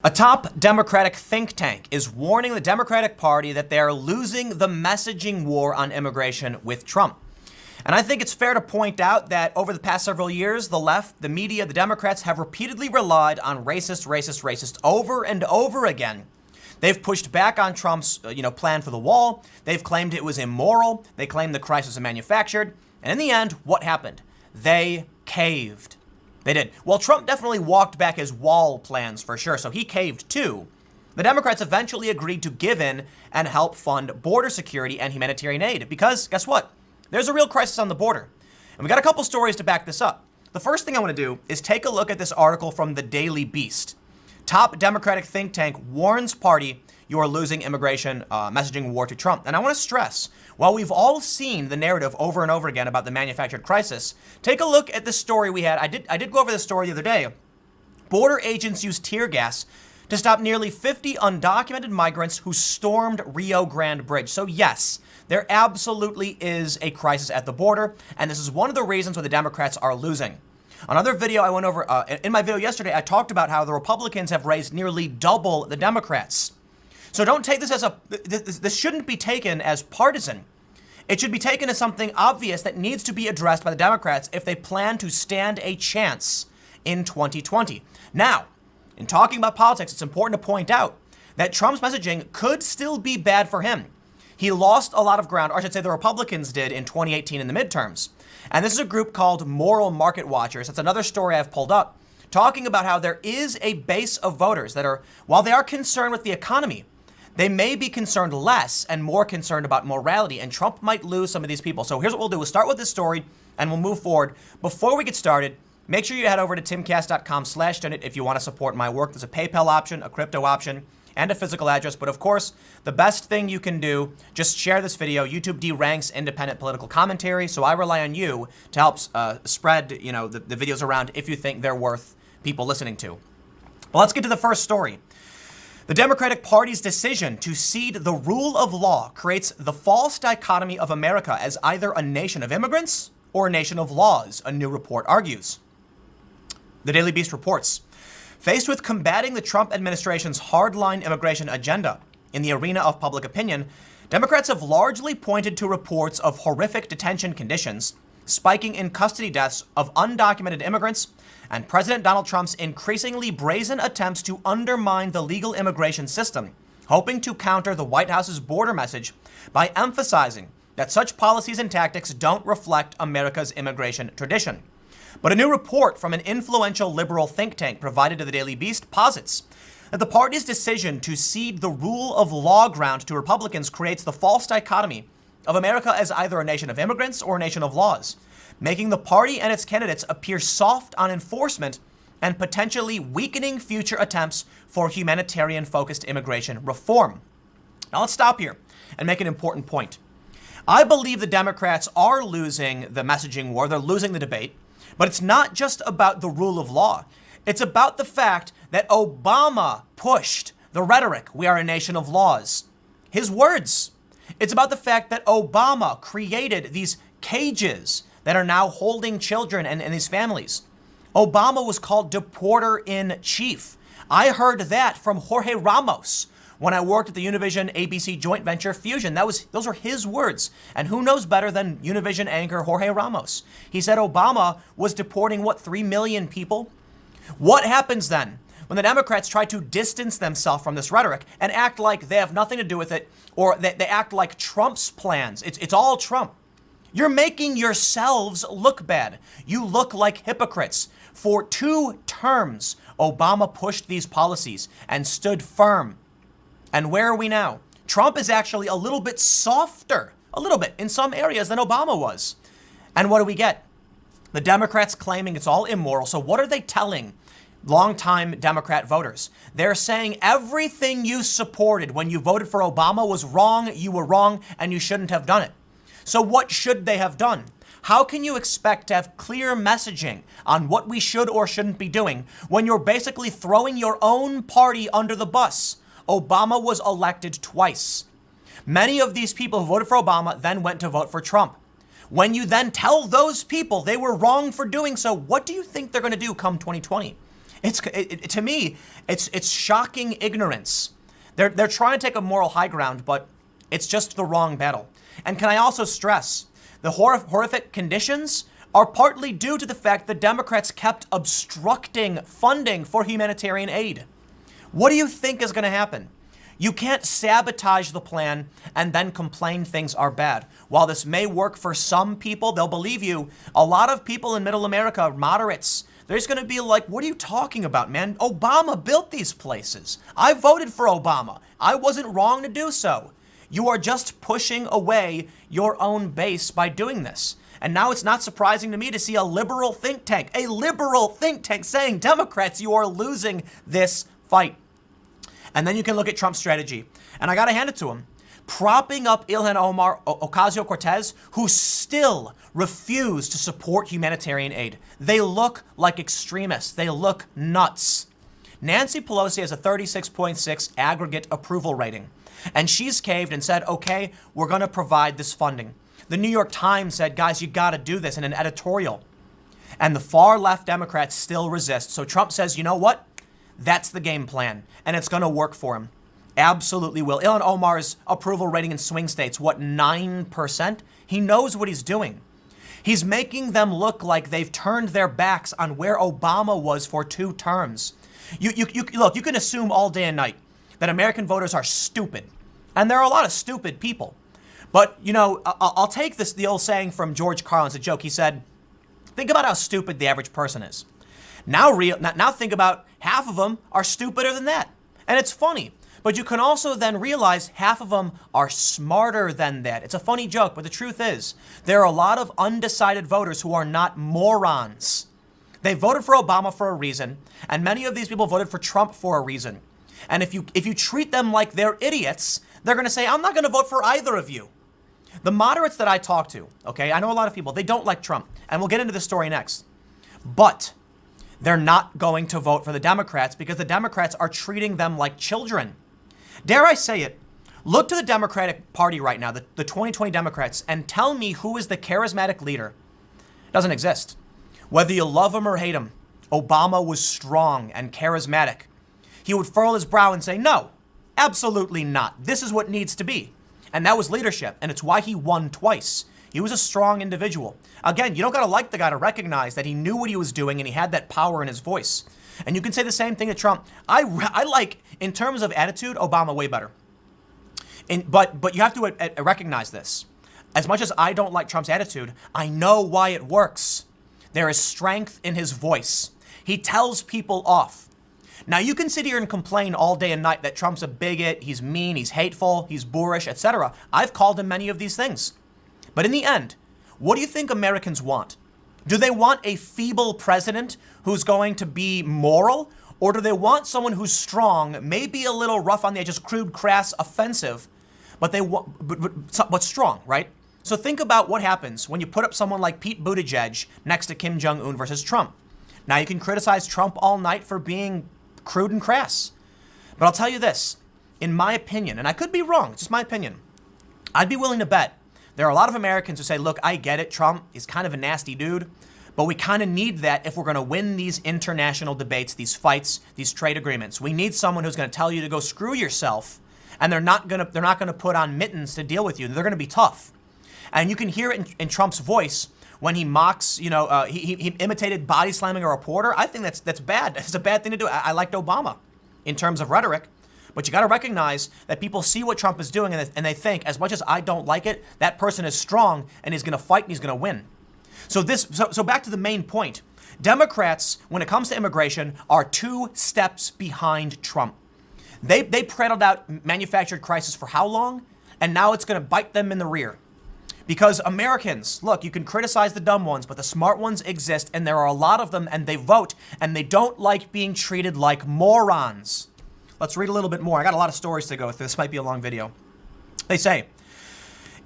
A top Democratic think tank is warning the Democratic Party that they are losing the messaging war on immigration with Trump. And I think it's fair to point out that over the past several years, the left, the media, the Democrats have repeatedly relied on racist over and over again. They've pushed back on Trump's plan for the wall. They've claimed it was immoral. They claimed the crisis was manufactured. And in the end, what happened? They caved. They did. Well, Trump definitely walked back his wall plans for sure, so he caved too. The Democrats eventually agreed to give in and help fund border security and humanitarian aid because, guess what? There's a real crisis on the border. And we got a couple stories to back this up. The first thing I want to do is take a look at this article from the Daily Beast. Top Democratic think tank warns party you are losing immigration messaging war to Trump. And I want to stress, while we've all seen the narrative over and over again about the manufactured crisis, take a look at this story we had. I did go over this story the other day. Border agents used tear gas to stop nearly 50 undocumented migrants who stormed Rio Grande Bridge. So yes, there absolutely is a crisis at the border, and this is one of the reasons why the Democrats are losing. Another video I went over, in my video yesterday, I talked about how the Republicans have raised nearly double the Democrats. So don't take this as this shouldn't be taken as partisan. It should be taken as something obvious that needs to be addressed by the Democrats if they plan to stand a chance in 2020. Now, in talking about politics, it's important to point out that Trump's messaging could still be bad for him. He lost a lot of ground, or I should say the Republicans did in 2018 in the midterms. And this is a group called Moral Market Watchers. That's another story I've pulled up, talking about how there is a base of voters that are, while they are concerned with the economy, they may be concerned less and more concerned about morality, and Trump might lose some of these people. So here's what we'll do. We'll start with this story and we'll move forward. Before we get started, make sure you head over to timcast.com/donate if you want to support my work. There's a PayPal option, a crypto option, and a physical address. But of course, the best thing you can do, just share this video. YouTube deranks independent political commentary, so I rely on you to help spread the videos around if you think they're worth people listening to. But let's get to the first story. The Democratic Party's decision to cede the rule of law creates the false dichotomy of America as either a nation of immigrants or a nation of laws, a new report argues. The Daily Beast reports, faced with combating the Trump administration's hardline immigration agenda in the arena of public opinion, Democrats have largely pointed to reports of horrific detention conditions, spiking in custody deaths of undocumented immigrants, and President Donald Trump's increasingly brazen attempts to undermine the legal immigration system, hoping to counter the White House's border message by emphasizing that such policies and tactics don't reflect America's immigration tradition. But a new report from an influential liberal think tank provided to the Daily Beast posits that the party's decision to cede the rule of law ground to Republicans creates the false dichotomy of America as either a nation of immigrants or a nation of laws, making the party and its candidates appear soft on enforcement and potentially weakening future attempts for humanitarian-focused immigration reform. Now let's stop here and make an important point. I believe the Democrats are losing the messaging war, they're losing the debate, but it's not just about the rule of law. It's about the fact that Obama pushed the rhetoric, we are a nation of laws. His words. It's about the fact that Obama created these cages that are now holding children and these families. Obama was called deporter-in-chief. I heard that from Jorge Ramos when I worked at the Univision ABC joint venture Fusion. Those are his words. And who knows better than Univision anchor Jorge Ramos? He said Obama was deporting, 3 million people? What happens then when the Democrats try to distance themselves from this rhetoric and act like they have nothing to do with it, or they act like Trump's plans? It's all Trump. You're making yourselves look bad. You look like hypocrites. For 2 terms, Obama pushed these policies and stood firm. And where are we now? Trump is actually a little bit softer, in some areas than Obama was. And what do we get? The Democrats claiming it's all immoral. So what are they telling longtime Democrat voters? They're saying everything you supported when you voted for Obama was wrong, you were wrong, and you shouldn't have done it. So what should they have done? How can you expect to have clear messaging on what we should or shouldn't be doing when you're basically throwing your own party under the bus? Obama was elected twice. Many of these people who voted for Obama then went to vote for Trump. When you then tell those people they were wrong for doing so, what do you think they're going to do come 2020? To me, it's shocking ignorance. They're trying to take a moral high ground, but it's just the wrong battle. And can I also stress, the horrific conditions are partly due to the fact that Democrats kept obstructing funding for humanitarian aid. What do you think is going to happen? You can't sabotage the plan and then complain things are bad. While this may work for some people, they'll believe you. A lot of people in middle America, moderates, they're just going to be like, what are you talking about, man? Obama built these places. I voted for Obama. I wasn't wrong to do so. You are just pushing away your own base by doing this. And now it's not surprising to me to see a liberal think tank saying, Democrats, you are losing this fight. And then you can look at Trump's strategy. And I got to hand it to him. Propping up Ilhan Omar, Ocasio-Cortez, who still refuse to support humanitarian aid. They look like extremists. They look nuts. Nancy Pelosi has a 36.6 aggregate approval rating. And she's caved and said, okay, we're going to provide this funding. The New York Times said, guys, you got to do this in an editorial. And the far left Democrats still resist. So Trump says, you know what? That's the game plan. And it's going to work for him. Absolutely will. Ilhan Omar's approval rating in swing states, what, 9%? He knows what he's doing. He's making them look like they've turned their backs on where Obama was for 2 terms. Look, you can assume all day and night that American voters are stupid. And there are a lot of stupid people. But, you know, I'll take the old saying from George Carlin. It's a joke. He said, think about how stupid the average person is. Now think about half of them are stupider than that. And it's funny. But you can also then realize half of them are smarter than that. It's a funny joke, but the truth is, there are a lot of undecided voters who are not morons. They voted for Obama for a reason, and many of these people voted for Trump for a reason. And if you treat them like they're idiots, they're going to say, I'm not going to vote for either of you. The moderates that I talk to, okay, I know a lot of people, they don't like Trump, and we'll get into this story next. But they're not going to vote for the Democrats because the Democrats are treating them like children. Dare I say it, look to the Democratic Party right now, the 2020 Democrats, and tell me who is the charismatic leader. It doesn't exist. Whether you love him or hate him, Obama was strong and charismatic. He would furrow his brow and say, no, absolutely not. This is what needs to be. And that was leadership, and it's why he won twice. He was a strong individual. Again, you don't got to like the guy to recognize that he knew what he was doing and he had that power in his voice. And you can say the same thing to Trump. I like, in terms of attitude, Obama way better. But you have to recognize this. As much as I don't like Trump's attitude, I know why it works. There is strength in his voice. He tells people off. Now, you can sit here and complain all day and night that Trump's a bigot, he's mean, he's hateful, he's boorish, etc. I've called him many of these things. But in the end, what do you think Americans want? Do they want a feeble president who's going to be moral? Or do they want someone who's strong, maybe a little rough on the edges, crude, crass, offensive, but strong, right? So think about what happens when you put up someone like Pete Buttigieg next to Kim Jong-un versus Trump. Now, you can criticize Trump all night for being crude and crass. But I'll tell you this, in my opinion, and I could be wrong, it's just my opinion, I'd be willing to bet there are a lot of Americans who say, look, I get it, Trump is kind of a nasty dude, but we kind of need that if we're going to win these international debates, these fights, these trade agreements. We need someone who's going to tell you to go screw yourself, and they're not going to put on mittens to deal with you. They're going to be tough. And you can hear it in Trump's voice when he mocks, he imitated body slamming a reporter. I think that's bad. It's a bad thing to do. I liked Obama in terms of rhetoric. But you got to recognize that people see what Trump is doing and they think, as much as I don't like it, that person is strong and he's going to fight and he's going to win. So back to the main point. Democrats, when it comes to immigration, are 2 steps behind Trump. They prattled out manufactured crisis for how long? And now it's going to bite them in the rear. Because Americans, look, you can criticize the dumb ones, but the smart ones exist, and there are a lot of them, and they vote, and they don't like being treated like morons. Let's read a little bit more. I got a lot of stories to go with. This might be a long video. They say,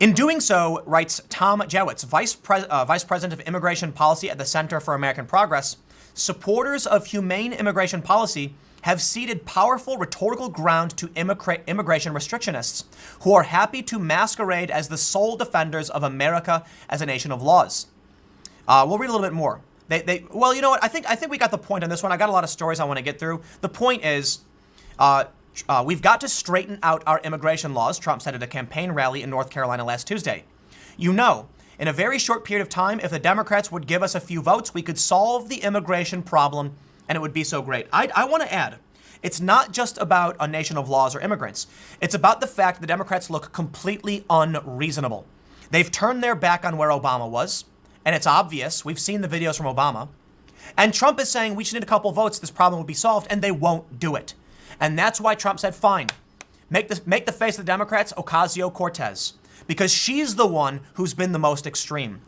in doing so, writes Tom Jewitz, Vice President of Immigration Policy at the Center for American Progress, supporters of humane immigration policy have ceded powerful rhetorical ground to immigration restrictionists who are happy to masquerade as the sole defenders of America as a nation of laws. We'll read a little bit more. Well, you know what? I think we got the point on this one. I got a lot of stories I want to get through. The point is, we've got to straighten out our immigration laws, Trump said at a campaign rally in North Carolina last Tuesday. You know, in a very short period of time, if the Democrats would give us a few votes, we could solve the immigration problem, and it would be so great. I want to add, it's not just about a nation of laws or immigrants. It's about the fact the Democrats look completely unreasonable. They've turned their back on where Obama was, and it's obvious. We've seen the videos from Obama. And Trump is saying we should need a couple votes, this problem will be solved, and they won't do it. And that's why Trump said, fine, make the face of the Democrats Ocasio-Cortez, because she's the one who's been the most extreme.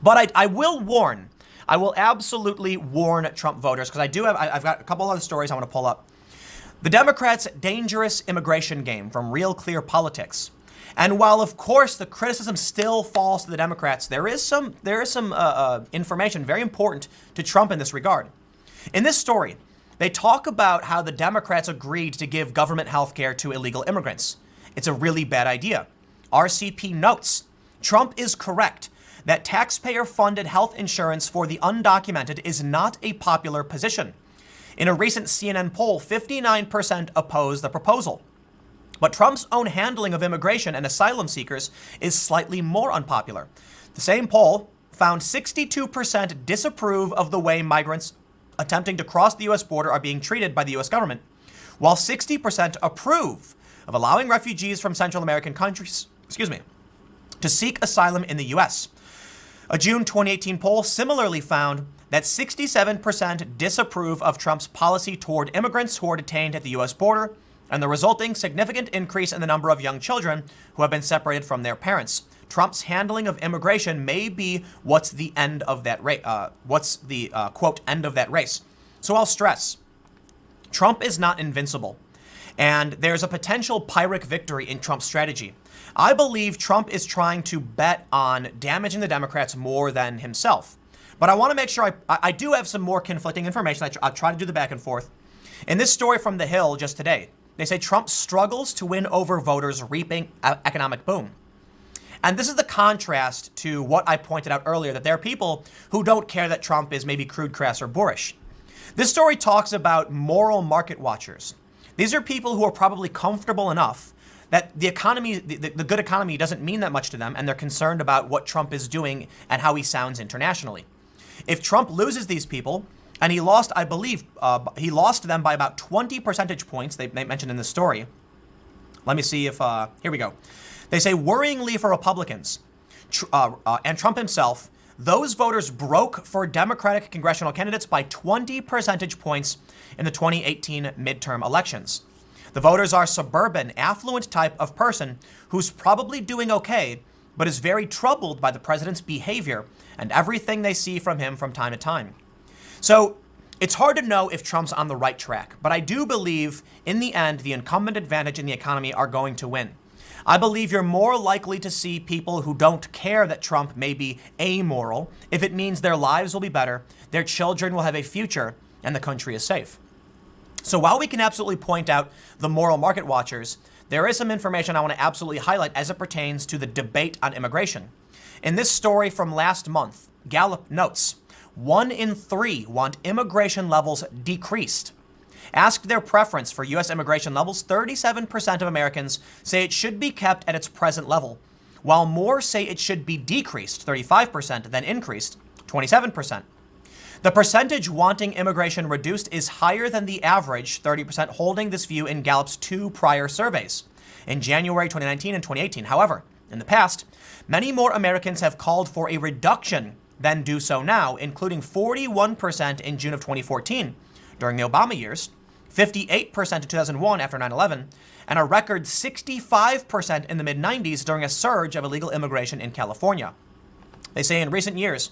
But I will absolutely warn Trump voters, because I've got a couple other stories I want to pull up. The Democrats' dangerous immigration game from Real Clear Politics. And while, of course, the criticism still falls to the Democrats, there is some information very important to Trump in this regard. In this story, they talk about how the Democrats agreed to give government health care to illegal immigrants. It's a really bad idea. RCP notes, Trump is correct that taxpayer-funded health insurance for the undocumented is not a popular position. In a recent CNN poll, 59% oppose the proposal. But Trump's own handling of immigration and asylum seekers is slightly more unpopular. The same poll found 62% disapprove of the way migrants attempting to cross the U.S. border are being treated by the U.S. government, while 60% approve of allowing refugees from Central American countries, to seek asylum in the U.S. A June 2018 poll similarly found that 67% disapprove of Trump's policy toward immigrants who are detained at the U.S. border, and the resulting significant increase in the number of young children who have been separated from their parents. Trump's handling of immigration may be what's the end of that quote, end of that race. So I'll stress, Trump is not invincible, and there's a potential Pyrrhic victory in Trump's strategy. I believe Trump is trying to bet on damaging the Democrats more than himself. But I want to make sure I do have some more conflicting information. I'll try to do the back and forth. In this story from The Hill just today, they say Trump struggles to win over voters, reaping economic boom. And this is the contrast to what I pointed out earlier, that there are people who don't care that Trump is maybe crude, crass, or boorish. This story talks about moral market watchers. These are people who are probably comfortable enough that the economy, the good economy doesn't mean that much to them, and they're concerned about what Trump is doing and how he sounds internationally. If Trump loses these people, and he lost, I believe, he lost them by about 20 percentage points, they mentioned in this story. Let me see if, here we go. They say, worryingly for Republicans and Trump himself, those voters broke for Democratic congressional candidates by 20 percentage points in the 2018 midterm elections. The voters are suburban, affluent type of person who's probably doing okay, but is very troubled by the president's behavior and everything they see from him from time to time. So it's hard to know if Trump's on the right track, but I do believe in the end, the incumbent advantage in the economy are going to win. I believe you're more likely to see people who don't care that Trump may be amoral if it means their lives will be better, their children will have a future, and the country is safe. So while we can absolutely point out the moral market watchers, there is some information I want to absolutely highlight as it pertains to the debate on immigration. In this story from last month, Gallup notes, 1 in 3 want immigration levels decreased. Asked their preference for U.S. immigration levels, 37% of Americans say it should be kept at its present level, while more say it should be decreased, 35%, than increased, 27%. The percentage wanting immigration reduced is higher than the average, 30% holding this view in Gallup's 2 prior surveys, in January 2019 and 2018. However, in the past, many more Americans have called for a reduction than do so now, including 41% in June of 2014 during the Obama years, 58% in 2001 after 9/11, and a record 65% in the mid-90s during a surge of illegal immigration in California. They say in recent years,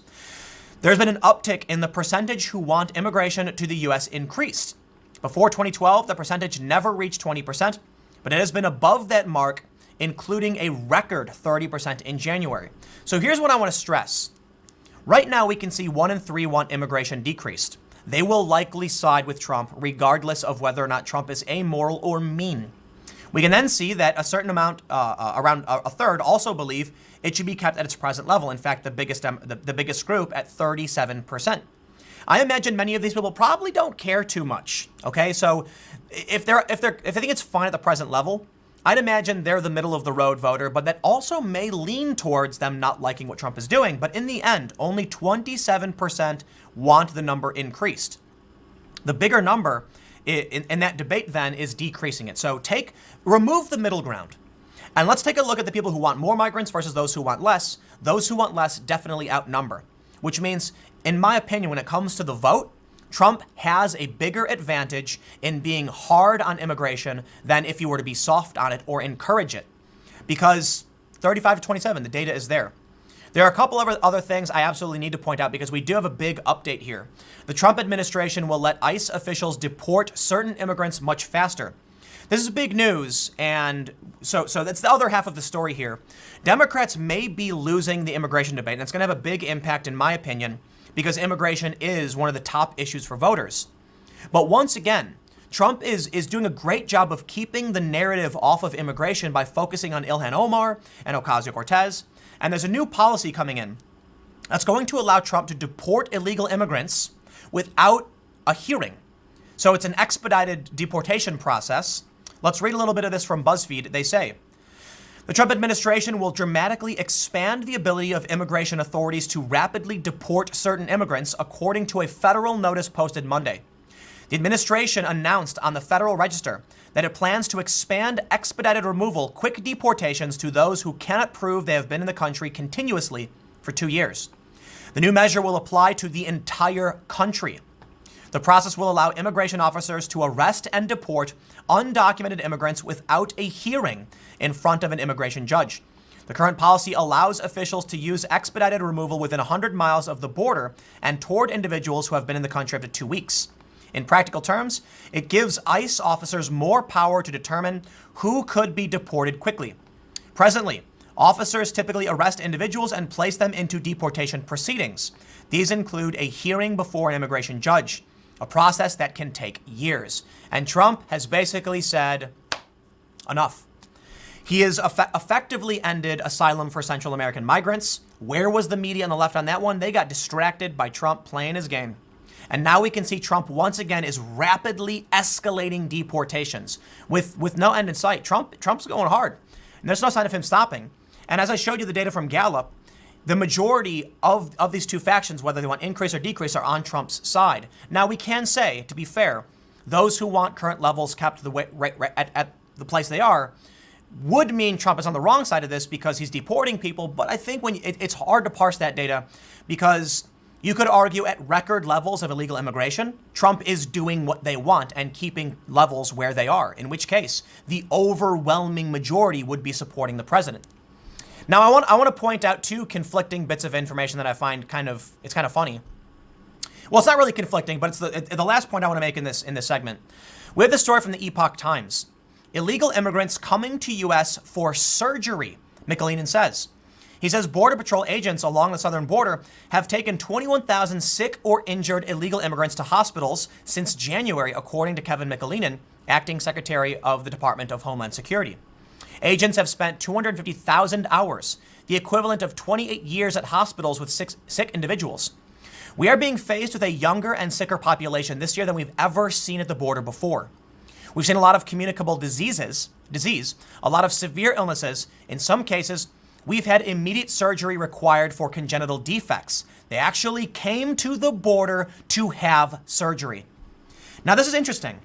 there's been an uptick in the percentage who want immigration to the U.S. increased. Before 2012, the percentage never reached 20%, but it has been above that mark, including a record 30% in January. So here's what I want to stress. Right now, we can see 1 in 3 want immigration decreased. They will likely side with Trump regardless of whether or not Trump is amoral or mean. We can then see that a certain amount, around a third, also believe it should be kept at its present level. In fact, the biggest group at 37%. I imagine many of these people probably don't care too much. Okay, so if they think it's fine at the present level, I'd imagine they're the middle of the road voter, but that also may lean towards them not liking what Trump is doing. But in the end, only 27% want the number increased. The bigger number in that debate then is decreasing it. So remove the middle ground. And let's take a look at the people who want more migrants versus those who want less. Those who want less definitely outnumber, which means, in my opinion, when it comes to the vote, Trump has a bigger advantage in being hard on immigration than if you were to be soft on it or encourage it. Because 35 to 27, the data is there. There are a couple of other things I absolutely need to point out because we do have a big update here. The Trump administration will let ICE officials deport certain immigrants much faster. This is big news, and so that's the other half of the story here. Democrats may be losing the immigration debate, and it's going to have a big impact, in my opinion, because immigration is one of the top issues for voters. But once again, Trump is doing a great job of keeping the narrative off of immigration by focusing on Ilhan Omar and Ocasio-Cortez. And there's a new policy coming in that's going to allow Trump to deport illegal immigrants without a hearing. So it's an expedited deportation process. Let's read a little bit of this from BuzzFeed. They say, the Trump administration will dramatically expand the ability of immigration authorities to rapidly deport certain immigrants, according to a federal notice posted Monday. The administration announced on the Federal Register that it plans to expand expedited removal, quick deportations to those who cannot prove they have been in the country continuously for 2 years. The new measure will apply to the entire country. The process will allow immigration officers to arrest and deport undocumented immigrants without a hearing in front of an immigration judge. The current policy allows officials to use expedited removal within 100 miles of the border and toward individuals who have been in the country up to 2 weeks. In practical terms, it gives ICE officers more power to determine who could be deported quickly. Presently, officers typically arrest individuals and place them into deportation proceedings. These include a hearing before an immigration judge, a process that can take years. And Trump has basically said, enough. He has effectively ended asylum for Central American migrants. Where was the media on the left on that one? They got distracted by Trump playing his game. And now we can see Trump once again is rapidly escalating deportations with no end in sight. Trump's going hard, and there's no sign of him stopping. And as I showed you the data from Gallup, the majority of these two factions, whether they want increase or decrease, are on Trump's side. Now, we can say, to be fair, those who want current levels kept at the place they are would mean Trump is on the wrong side of this because he's deporting people. But I think it's hard to parse that data because you could argue at record levels of illegal immigration, Trump is doing what they want and keeping levels where they are, in which case the overwhelming majority would be supporting the president. Now, I want to point out two conflicting bits of information that I find kind of funny. Well, it's not really conflicting, but it's the last point I want to make in this segment. We have this story from the Epoch Times. Illegal immigrants coming to U.S. for surgery, McAleenan says. He says Border Patrol agents along the southern border have taken 21,000 sick or injured illegal immigrants to hospitals since January, according to Kevin McAleenan, acting Secretary of the Department of Homeland Security. Agents have spent 250,000 hours, the equivalent of 28 years at hospitals with sick individuals. We are being faced with a younger and sicker population this year than we've ever seen at the border before. We've seen a lot of communicable disease, a lot of severe illnesses. In some cases, we've had immediate surgery required for congenital defects. They actually came to the border to have surgery. Now, this is interesting.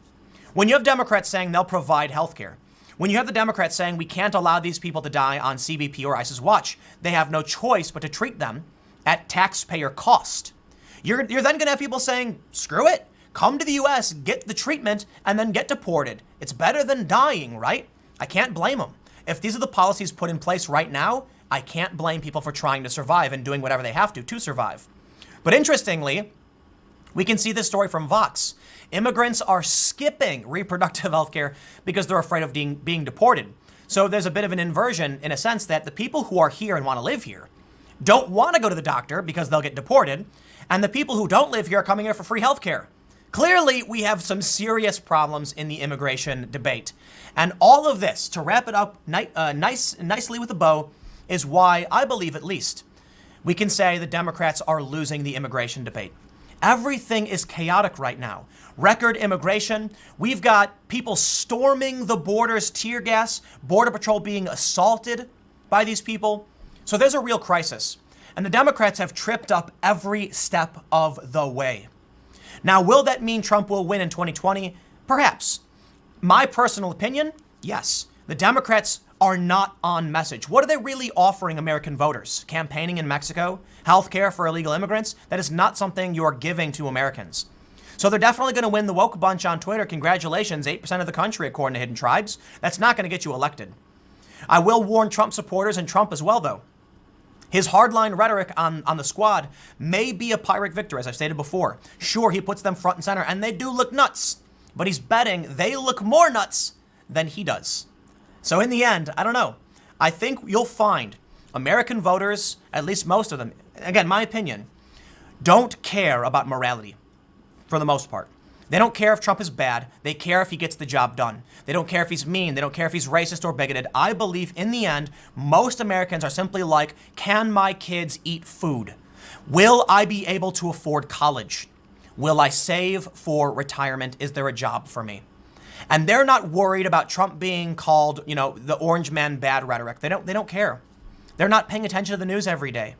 When you have Democrats saying they'll provide health care, when you have the Democrats saying we can't allow these people to die on CBP or ICE's watch, they have no choice but to treat them at taxpayer cost. You're then going to have people saying, screw it, come to the U.S., get the treatment, and then get deported. It's better than dying, right? I can't blame them. If these are the policies put in place right now, I can't blame people for trying to survive and doing whatever they have to survive. But interestingly, we can see this story from Vox. Immigrants are skipping reproductive health care because they're afraid of being deported. So there's a bit of an inversion in a sense that the people who are here and want to live here don't want to go to the doctor because they'll get deported. And the people who don't live here are coming here for free health care. Clearly, we have some serious problems in the immigration debate. And all of this, to wrap it up nicely with a bow, is why I believe, at least, we can say the Democrats are losing the immigration debate. Everything is chaotic right now. Record immigration. We've got people storming the borders, tear gas, Border Patrol being assaulted by these people. So there's a real crisis. And the Democrats have tripped up every step of the way. Now, will that mean Trump will win in 2020? Perhaps. My personal opinion, yes. The Democrats are not on message. What are they really offering American voters? Campaigning in Mexico? Healthcare for illegal immigrants? That is not something you are giving to Americans. So they're definitely going to win the woke bunch on Twitter. Congratulations, 8% of the country, according to Hidden Tribes. That's not going to get you elected. I will warn Trump supporters and Trump as well, though. His hardline rhetoric on the squad may be a Pyrrhic victory, as I've stated before. Sure, he puts them front and center, and they do look nuts. But he's betting they look more nuts than he does. So in the end, I don't know. I think you'll find American voters, at least most of them, again, my opinion, don't care about morality for the most part. They don't care if Trump is bad. They care if he gets the job done. They don't care if he's mean. They don't care if he's racist or bigoted. I believe in the end, most Americans are simply like, can my kids eat food? Will I be able to afford college? Will I save for retirement? Is there a job for me? And they're not worried about Trump being called, the orange man bad rhetoric. They don't care. They're not paying attention to the news every day.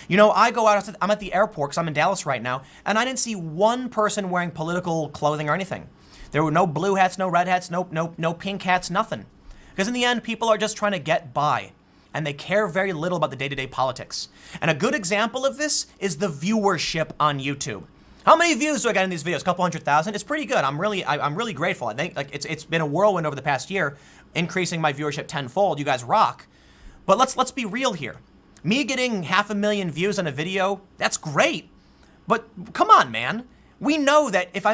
I go out, I'm at the airport because I'm in Dallas right now, and I didn't see one person wearing political clothing or anything. There were no blue hats, no red hats, no pink hats, nothing. Because in the end, people are just trying to get by, and they care very little about the day-to-day politics. And a good example of this is the viewership on YouTube. How many views do I get in these videos? A couple 100,000? It's pretty good. I'm really grateful. I think it's been a whirlwind over the past year, increasing my viewership tenfold. You guys rock. But let's be real here. Me getting 500,000 views on a video, that's great. But come on, man. We know that if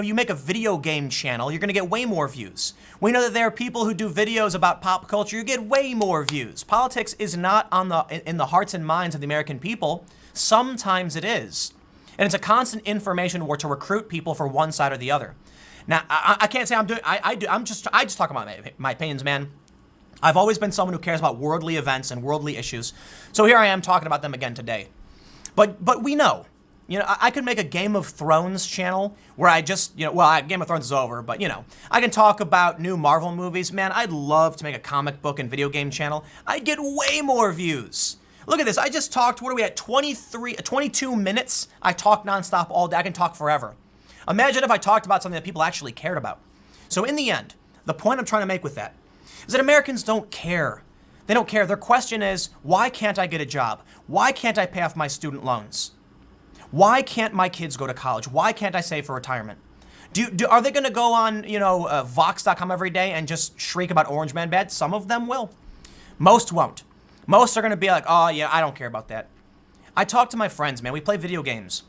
you make a video game channel, you're going to get way more views. We know that there are people who do videos about pop culture, you get way more views. Politics is not in the hearts and minds of the American people. Sometimes it is. And it's a constant information war to recruit people for one side or the other. Now, I can't say I'm doing, I just talk about my opinions, man. I've always been someone who cares about worldly events and worldly issues. So here I am talking about them again today. But we know, I could make a Game of Thrones channel where I just, Game of Thrones is over, but I can talk about new Marvel movies. Man, I'd love to make a comic book and video game channel. I'd get way more views. Look at this. I just talked, what are we at, 22 minutes? I talk nonstop all day. I can talk forever. Imagine if I talked about something that people actually cared about. So in the end, the point I'm trying to make with that is that Americans don't care. They don't care. Their question is, why can't I get a job? Why can't I pay off my student loans? Why can't my kids go to college? Why can't I save for retirement? Are they going to go on, Vox.com every day and just shriek about Orange Man bad? Some of them will. Most won't. Most are going to be like, oh, yeah, I don't care about that. I talk to my friends, man. We play video games.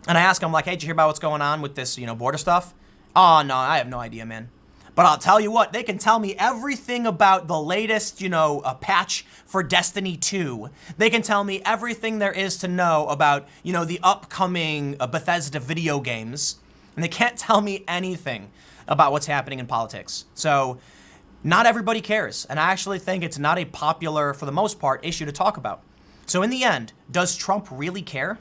And I ask them, like, hey, did you hear about what's going on with this, border stuff? Oh, no, I have no idea, man. But I'll tell you what, they can tell me everything about the latest, a patch for Destiny 2. They can tell me everything there is to know about, the upcoming Bethesda video games. And they can't tell me anything about what's happening in politics. So not everybody cares. And I actually think it's not a popular, for the most part, issue to talk about. So in the end, does Trump really care?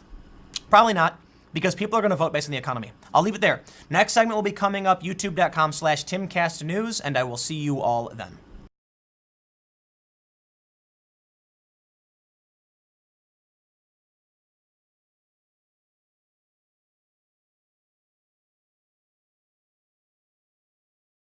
Probably not, because people are going to vote based on the economy. I'll leave it there. Next segment will be coming up, youtube.com/TimCastNews, and I will see you all then.